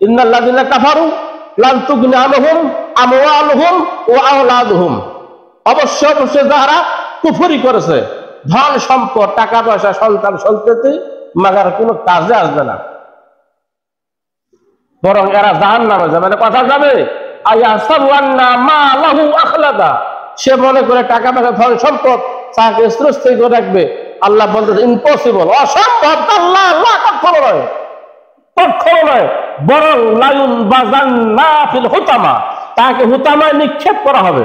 ইন্নাল্লাযিনা কাফারু লান তুগনি আনহুম আমওয়ালুহুম ওয়া আওলাদুহুম, অবশ্য অবশ্যই যারা কুফরি করেছে ধন সম্পদ টাকা পয়সা সন্তান সন্ততি মাগার কোনো কাজে আসবে না, বরং এরা জাহান্নামে যাবে। মানে কথা যাবে আয়াহসাবু আন্না মালাহু আখলাদা, সে মনে করে টাকা পয়সা ধন সম্পদ তাকে স্থির করে রাখবে। আল্লাহ বলতে ইম্পসিবল, অসম্ভব। আল্লাহ আল্লাহ কখনো নয়, কখনো নয়, বরং লায়ুন বাজান্না ফিল হুতামা, তাকে হুতামায় নিক্ষেপ করা হবে,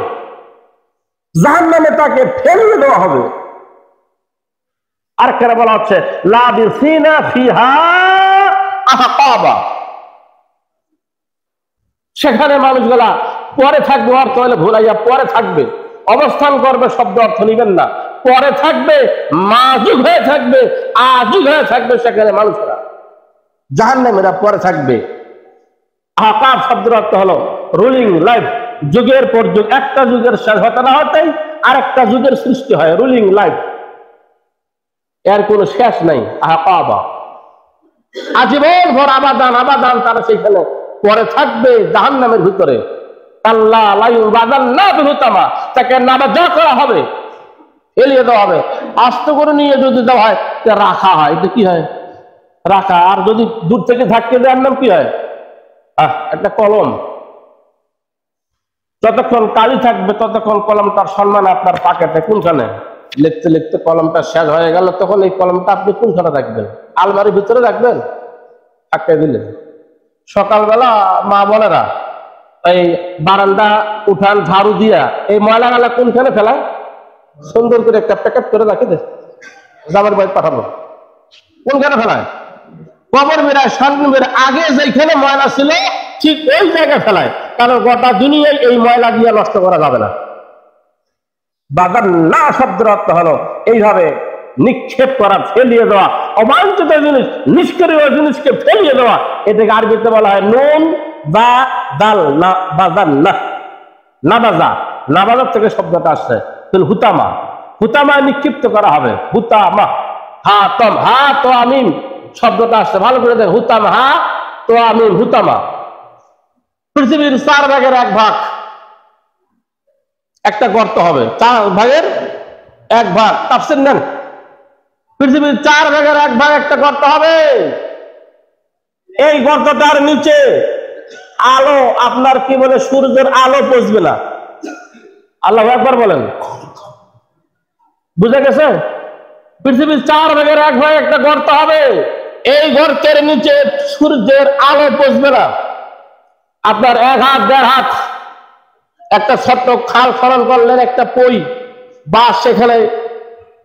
জাহান্নামে তাকে ফেলে দেওয়া হবে। আর কেন বলা হচ্ছে লাবিসিনা ফিহা আহকাবা, সেখানে মানুষগুলা পরে থাকবে, অর্থ হলে ভুলাইয়া পরে থাকবে, অবস্থান করবে শব্দ অর্থ নিবেন না, পরে থাকবে, মাজুগ হয়ে থাকবে, আজুগ হয়ে থাকবে, সেখানে মানুষরা জাহান্নামীরা পরে থাকবে। আহকাব শব্দের অর্থ হলো রুলিং লাইফ, যুগের পর যুগ, একটা যুগের শেষ হতে না হতেই আরেকটা যুগের সৃষ্টি হয়, রুলিং লাইফ, এর কোনো শেষ নাই। আহকাবা আজীবন ভর আবাদান আবাদান তারা সেখানে পরে থাকবে জাহান্নামের ভিতরে। আল্লাহ লায়ু বাজান্না ফিল হুতামা, তাকে নাবাজা করা হবে, ফেলিয়ে দেওয়া হবে। আস্ত করে নিয়ে যদি দেওয়া হয় রাখা হয়, এটা কি হয়? রাখা। আর যদি দূর থেকে ধাক্কে দেওয়ার নাম কি হয়? একটা কলম, যতক্ষণ কালি থাকবে ততক্ষণ কলম তার সম্মান আপনার পকেটে। কোনখানে লিখতে লিখতে কলমটা শেষ হয়ে গেল, তখন এই কলমটা আপনি কোনখানে রাখবেন? আলমারির ভিতরে রাখবেন, আটকে দিলেন। সকালবেলা মা বোনেরা এই বারান্দা উঠান ঝাড়ু দিয়া এই ময়লা গালা কোনখানে ফেলায়? সুন্দর করে একটা প্যাকেট করে রাখে দে, জামার বাড়ি পাঠাবো। কোনখানে ফেলায়? কবর বেড়ায়, সামনে বেড়ায়, আগে যেখানে ময়লা ছিল ঠিক ওই জায়গায় ফেলায়, কারণ গোটা দুনিয়ায় এই ময়লা দিয়ে নষ্ট করা যাবে না। বাজান্না শব্দের অর্থ হলো এইভাবে নিক্ষেপ করা, ফেলিয়ে দেওয়া, অবাঞ্ছিত জিনিস, নিষ্ক্রিয় জিনিসকে ফেলিয়ে দেওয়া। এটাকে আরবিতে বলা হয় নুন বা দাল, না বাজান্না, নাবাজা, নাবাজার থেকে শব্দটা আসছে। হুতামা, হুতামায় নিক্ষিপ্ত করা হবে। হুতামা, হা তম, হা তো আমিন শব্দটা আসছে, ভালো করে দেখ। হুতামা, হা তো আমিন, হুতামা। পৃথিবীর 4 ভাগের 1 ভাগ একটা গর্ত হবে, 4 ভাগের 1 ভাগ। তাফসীর নেন, পৃথিবীর 4 ভাগের 1 ভাগ একটা গর্ত হবে। এই গর্তটার নিচে আলো, আপনার কি বলে, সূর্যের আলো পৌঁছবে না। আল্লাহু আকবার বলেন, বুঝে গেছে? পৃথিবীর 4 ভাগের 1 ভাগ একটা গর্ত হবে, এই গর্তের নিচে সূর্যের আলো পৌঁছবে না। আপনার 1 হাত 1.5 হাত একটা ছোট্ট খাল খনন করলেন, একটা পই বা সেখানে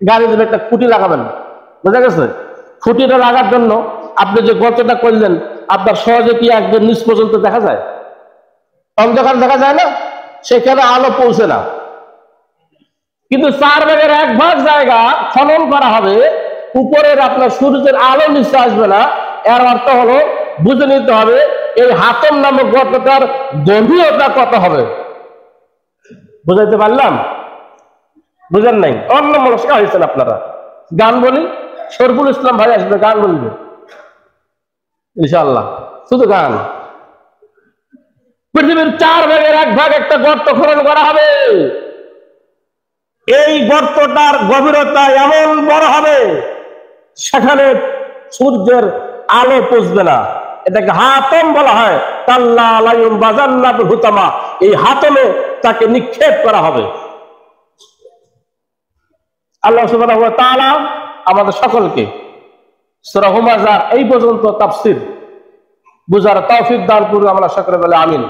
গাড়ি দেবে, একটা খুঁটি লাগাবেন, বুঝা গেছে? খুঁটিটা লাগার জন্য আপনি যে গর্তটা করলেন, আপনার সহজে কি একদম নিচ পর্যন্ত দেখা যায়? অন্ধকার দেখা যায় না, সেখানে আলো পৌঁছে না। কিন্তু 4 ভাগের 1 ভাগ জায়গা খনন করা হবে, উপরের আপনার সূর্যের আলো নিচে আসবে না। এর অর্থ হলো, বুঝে নিতে হবে এই হাতম নামক গর্তটার গভীরতা কত হবে। বুঝাইতে পারলাম? বুঝেন নাই? অন্য মনস্ক হয়েছেন আপনারা। গান বলি, শরফুল ইসলাম ভাই আসবে, গান বলবে ইনশাআল্লাহ, শুধু গান। পৃথিবীর 4 ভাগের 1 ভাগ একটা গর্ত খনন করা হবে। এই গর্তটার গভীরতা এমন বড় হবে, সেখানে সূর্যের আলো পৌঁছবে না। এটাকে হাতম বলা হয়। তাল্লা লায়ুম বাজান্না ফিল হুতামা, এই হাতমে তাকে নিক্ষেপ করা হবে। আল্লাহ সুবহানাহু ওয়া তাআলা আমাদের সকলকে সূরা হুমাযার এই পর্যন্ত তাফসীর বুঝার তৌফিক দান করুন। আমরা সকলে বলে আমিন।